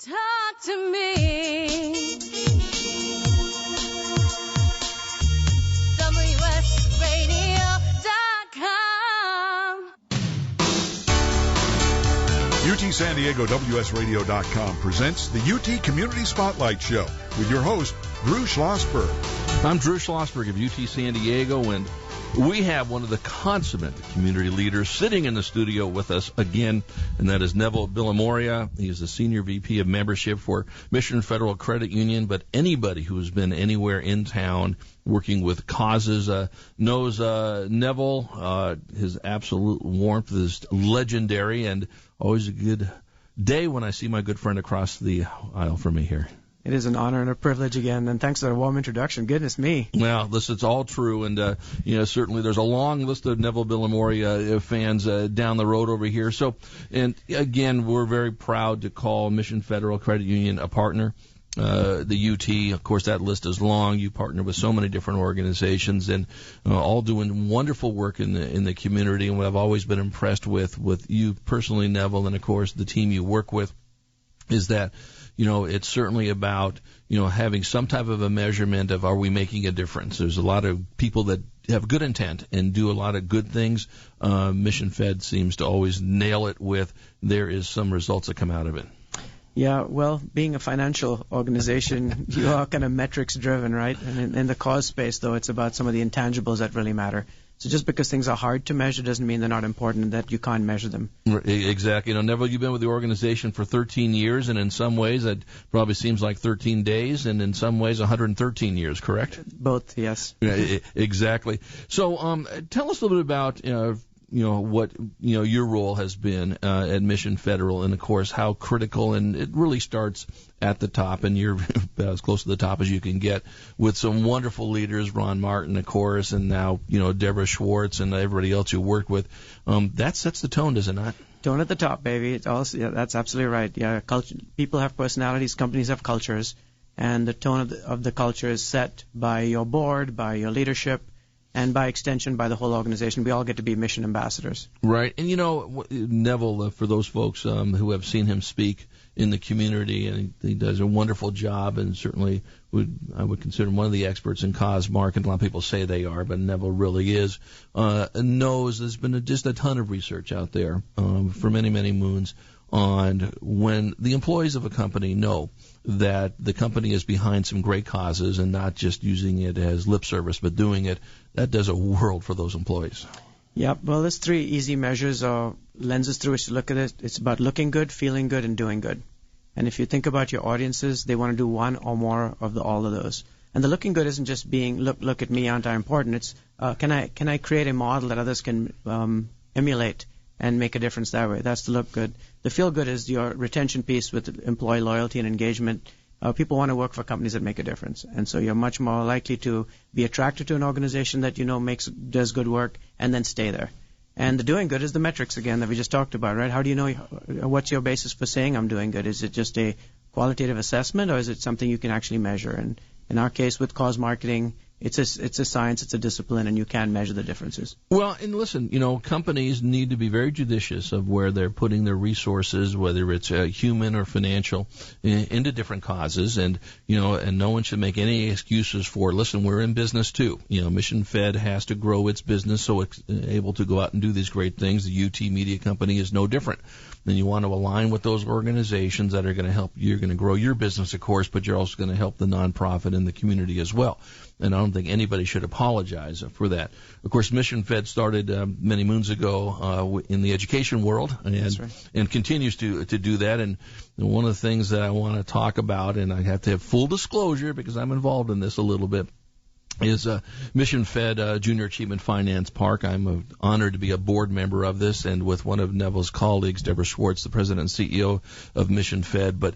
Talk to me. WSRadio.com. UT San Diego WSRadio.com presents the UT Community Spotlight Show with your host, Drew Schlossberg. I'm Drew Schlosberg of UT San Diego, and we have one of the consummate community leaders sitting in the studio with us again, and that is Neville Villamoria. He is the Senior VP of Membership for Mission Federal Credit Union, but anybody who has been anywhere in town working with causes knows Neville. His absolute warmth is legendary, and always a good day when I see my good friend across the aisle from me here. It is an honor and a privilege again, and thanks for the warm introduction. Goodness me. Well, this it's all true, and certainly there's a long list of Neville Villamoria fans down the road over here. So, and again, we're very proud to call Mission Federal Credit Union a partner. The UT, of course, that list is long. You partner with so many different organizations, and all doing wonderful work in the community. And what I've always been impressed with you personally, Neville, and of course the team you work with, is that it's certainly about, having some type of a measurement of, are we making a difference? There's a lot of people that have good intent and do a lot of good things. Mission Fed seems to always nail it with, there is some results that come out of it. Yeah, well, being a financial organization, you are kind of metrics driven, right? And in the cause space, though, it's about some of the intangibles that really matter. So just because things are hard to measure doesn't mean they're not important and that you can't measure them. Exactly. Neville, you've been with the organization for 13 years, and in some ways that probably seems like 13 days, and in some ways 113 years, correct? Both, yes. Exactly. So tell us a little bit about what your role has been at Mission Federal, and of course how critical, and it really starts at the top, and you're as close to the top as you can get with some wonderful leaders, Ron Martin, of course, and now Deborah Schwartz and everybody else you work with. That sets the tone, does it not? Tone at the top, baby. It's also, yeah, that's absolutely right. Yeah, people have personalities, companies have cultures, and the tone of the culture is set by your board, by your leadership, and by extension, by the whole organization. We all get to be mission ambassadors. Right. And, Neville, for those folks who have seen him speak in the community, and he does a wonderful job, and certainly I would consider him one of the experts in cause market. A lot of people say they are, but Neville really is. Knows there's been just a ton of research out there for many, many moons on when the employees of a company know that the company is behind some great causes and not just using it as lip service, but doing it, that does a world for those employees. Yeah, well, there's three easy measures or lenses through which to look at it. It's about looking good, feeling good, and doing good. And if you think about your audiences, they want to do one or more of all of those. And the looking good isn't just being, look at me, aren't I important? It's, can I create a model that others can emulate and make a difference that way? That's the look good. The feel good is your retention piece with employee loyalty and engagement. People want to work for companies that make a difference, and so you're much more likely to be attracted to an organization that does good work and then stay there. And the doing good is the metrics again that we just talked about, right? How do you know what's your basis for saying I'm doing good? Is it just a qualitative assessment, or is it something you can actually measure? And in our case with cause marketing, it's a science, it's a discipline, and you can measure the differences. Well, and listen, companies need to be very judicious of where they're putting their resources, whether it's human or financial, into different causes, and no one should make any excuses for, listen, we're in business too. Mission Fed has to grow its business so it's able to go out and do these great things. The UT Media Company is no different. Then you want to align with those organizations that are going to help. You're going to grow your business, of course, but you're also going to help the nonprofit and the community as well. And I don't think anybody should apologize for that. Of course, Mission Fed started many moons ago in the education world, and continues to do that. And one of the things that I want to talk about, and I have to have full disclosure because I'm involved in this a little bit, is Mission Fed Junior Achievement Finance Park. I'm honored to be a board member of this, and with one of Neville's colleagues, Deborah Schwartz, the president and CEO of Mission Fed. But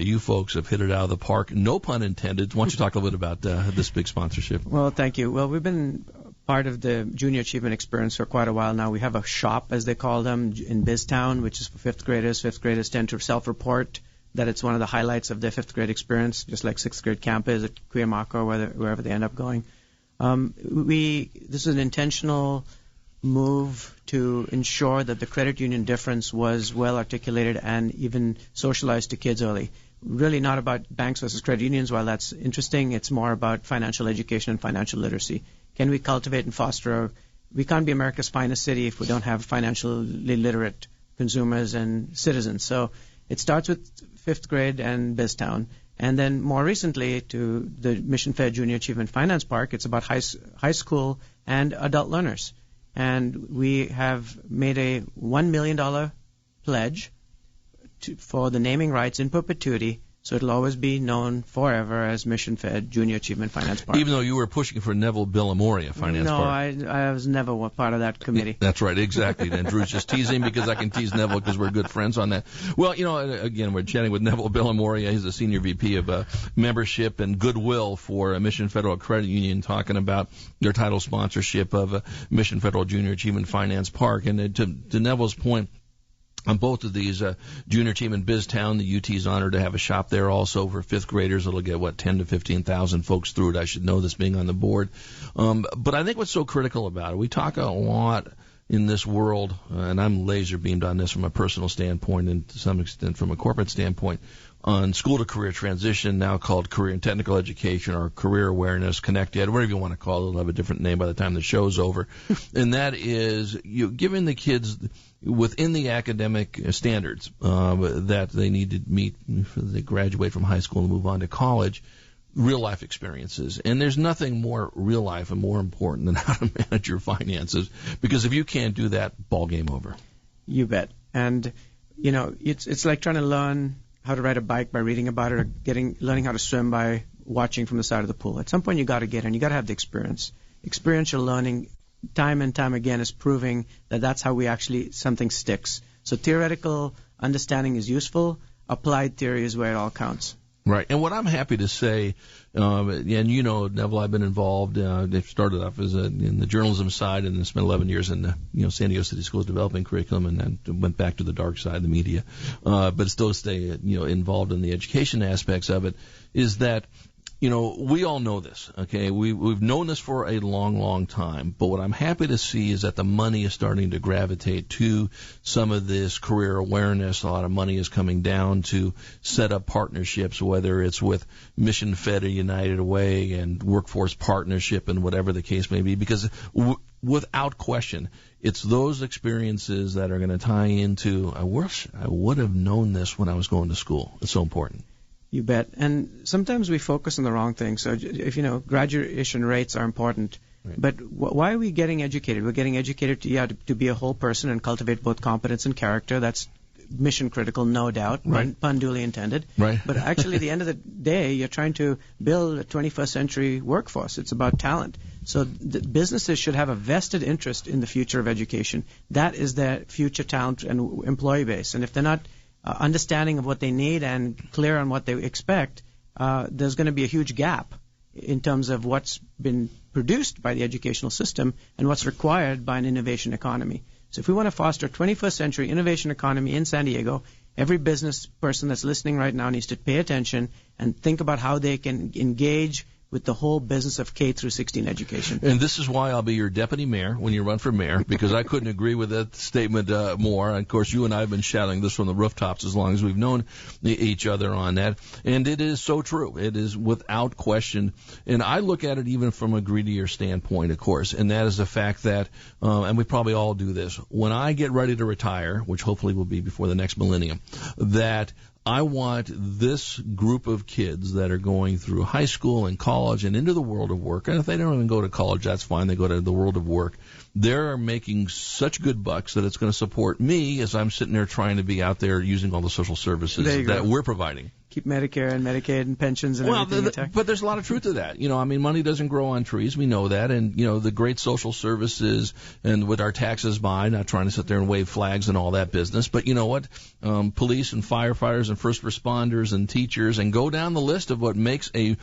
you folks have hit it out of the park, no pun intended. Why don't you talk a little bit about this big sponsorship? Well, thank you. Well, we've been part of the Junior Achievement experience for quite a while now. We have a shop, as they call them, in BizTown, which is for fifth graders. Fifth graders tend to self-report that it's one of the highlights of their fifth grade experience, just like sixth grade camp is at Cuyamaca or wherever they end up going. This is an intentional move to ensure that the credit union difference was well articulated and even socialized to kids early. Really not about banks versus credit unions. While that's interesting, it's more about financial education and financial literacy. Can we cultivate and foster? We can't be America's finest city if we don't have financially literate consumers and citizens. So it starts with 5th grade and BizTown. And then more recently to the Mission Fed Junior Achievement Finance Park, it's about high school and adult learners. And we have made a $1 million pledge for the naming rights in perpetuity, so it'll always be known forever as Mission Fed Junior Achievement Finance Park. Even though you were pushing for Neville Billamoria Finance Park. No, I was never part of that committee. That's right, exactly. And Drew's just teasing because I can tease Neville because we're good friends on that. Well, again, we're chatting with Neville Billamoria. He's the Senior VP of Membership and Goodwill for Mission Federal Credit Union, talking about their title sponsorship of Mission Federal Junior Achievement Finance Park. And to Neville's point, on both of these, Junior Achievement BizTown, the UT's honored to have a shop there also for 5th graders. It'll get, 10 to 15,000 folks through it. I should know this being on the board. But I think what's so critical about it, we talk a lot in this world, and I'm laser beamed on this from a personal standpoint and to some extent from a corporate standpoint, on school to career transition, now called career and technical education or career awareness, connect ed, whatever you want to call it. It'll have a different name by the time the show's over. And that is giving the kids within the academic standards that they need to meet before they graduate from high school and move on to college, real life experiences. And there's nothing more real life and more important than how to manage your finances, because if you can't do that, ball game over. You bet. And it's like trying to learn how to ride a bike by reading about it, or learning how to swim by watching from the side of the pool. At some point you got to get in. You got to have the experience. Experiential learning time and time again is proving that that's how something sticks. So theoretical understanding is useful. Applied theory is where it all counts. Right. And what I'm happy to say, and Neville, I've been involved. They started off as in the journalism side, and then spent 11 years in San Diego City Schools developing curriculum, and then went back to the dark side, the media. But still stay involved in the education aspects of it. Is that we all know this, okay? We've known this for a long, long time. But what I'm happy to see is that the money is starting to gravitate to some of this career awareness. A lot of money is coming down to set up partnerships, whether it's with Mission Fed or United Way and workforce partnership and whatever the case may be. Because without question, it's those experiences that are going to tie into, I wish I would have known this when I was going to school. It's so important. You bet. And sometimes we focus on the wrong thing. So if graduation rates are important, right. But why are we getting educated? We're getting educated to be a whole person and cultivate both competence and character. That's mission critical, no doubt, right. Pun duly intended. Right. But actually, at the end of the day, you're trying to build a 21st century workforce. It's about talent. So the businesses should have a vested interest in the future of education. That is their future talent and employee base. And if they're not understanding of what they need and clear on what they expect, there's going to be a huge gap in terms of what's been produced by the educational system and what's required by an innovation economy. So if we want to foster a 21st century innovation economy in San Diego, every business person that's listening right now needs to pay attention and think about how they can engage with the whole business of K through 16 education. And this is why I'll be your deputy mayor when you run for mayor, because I couldn't agree with that statement more. And of course, you and I have been shouting this from the rooftops as long as we've known each other on that. And it is so true. It is without question. And I look at it even from a greedier standpoint, of course, and that is the fact that, and we probably all do this, when I get ready to retire, which hopefully will be before the next millennium, that I want this group of kids that are going through high school and college and into the world of work, and if they don't even go to college, that's fine, they go to the world of work, they're making such good bucks that it's going to support me as I'm sitting there trying to be out there using all the social services that we're providing. Keep Medicare and Medicaid and pensions and everything. But there's a lot of truth to that. Money doesn't grow on trees. We know that. And, the great social services and with our taxes by, not trying to sit there and wave flags and all that business. But you know what? Police and firefighters and first responders and teachers, and go down the list of what makes a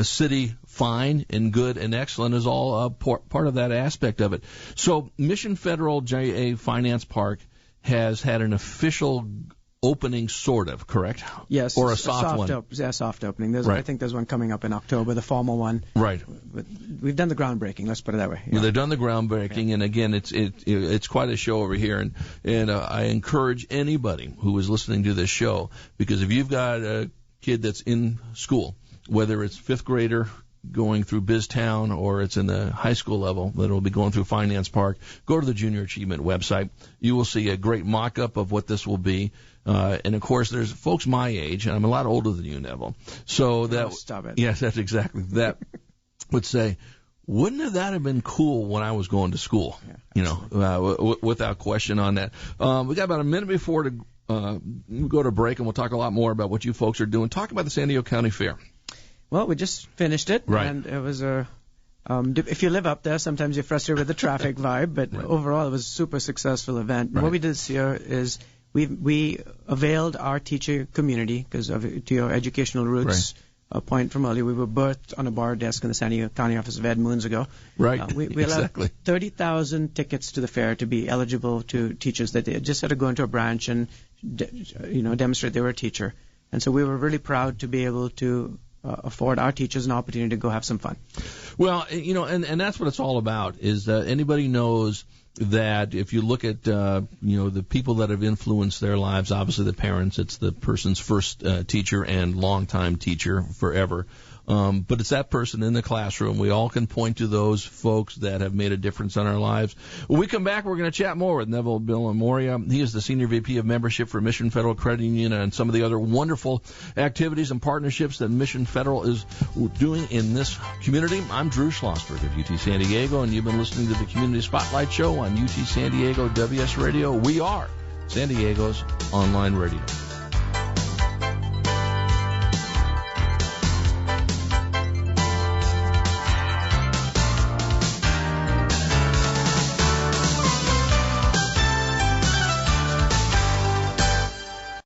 city fine and good and excellent is all part of that aspect of it. So Mission Federal JA Finance Park has had an official opening, sort of, correct? Yes. Or a soft one. Soft opening. Right. I think there's one coming up in October, the formal one. Right. But we've done the groundbreaking. Let's put it that way. Well, they've done the groundbreaking, and again, it's quite a show over here, and I encourage anybody who is listening to this show, because if you've got a kid that's in school, whether it's fifth grader going through BizTown or it's in the high school level that will be going through Finance Park, go to the Junior Achievement website. You will see a great mock-up of what this will be. And of course, there's folks my age, and I'm a lot older than you, Neville. So that, stop it. Yes, that's exactly that. Would say, wouldn't that have been cool when I was going to school? Yeah, without question on that. We got about a minute before to go to break, and we'll talk a lot more about what you folks are doing. Talk about the San Diego County Fair. Well, we just finished it, right. And it was if you live up there, sometimes you're frustrated with the traffic vibe, but right. Overall, it was a super successful event. Right. What we did this year is we availed our teacher community, because to your educational roots point from earlier, we were birthed on a bar desk in the San Diego County office of Ed Moons ago. Right, we exactly. allowed 30,000 tickets to the fair to be eligible to teachers that they just had to go into a branch and demonstrate they were a teacher. And so we were really proud to be able to afford our teachers an opportunity to go have some fun. Well, and that's what it's all about, is that anybody knows that if you look at, the people that have influenced their lives, obviously the parents, it's the person's first teacher and longtime teacher forever. But it's that person in the classroom. We all can point to those folks that have made a difference on our lives. When we come back, we're going to chat more with Neville Villamoria. He is the Senior VP of Membership for Mission Federal Credit Union and some of the other wonderful activities and partnerships that Mission Federal is doing in this community. I'm Drew Schlossberg of UT San Diego, and you've been listening to the Community Spotlight Show on UT San Diego WS Radio. We are San Diego's online radio.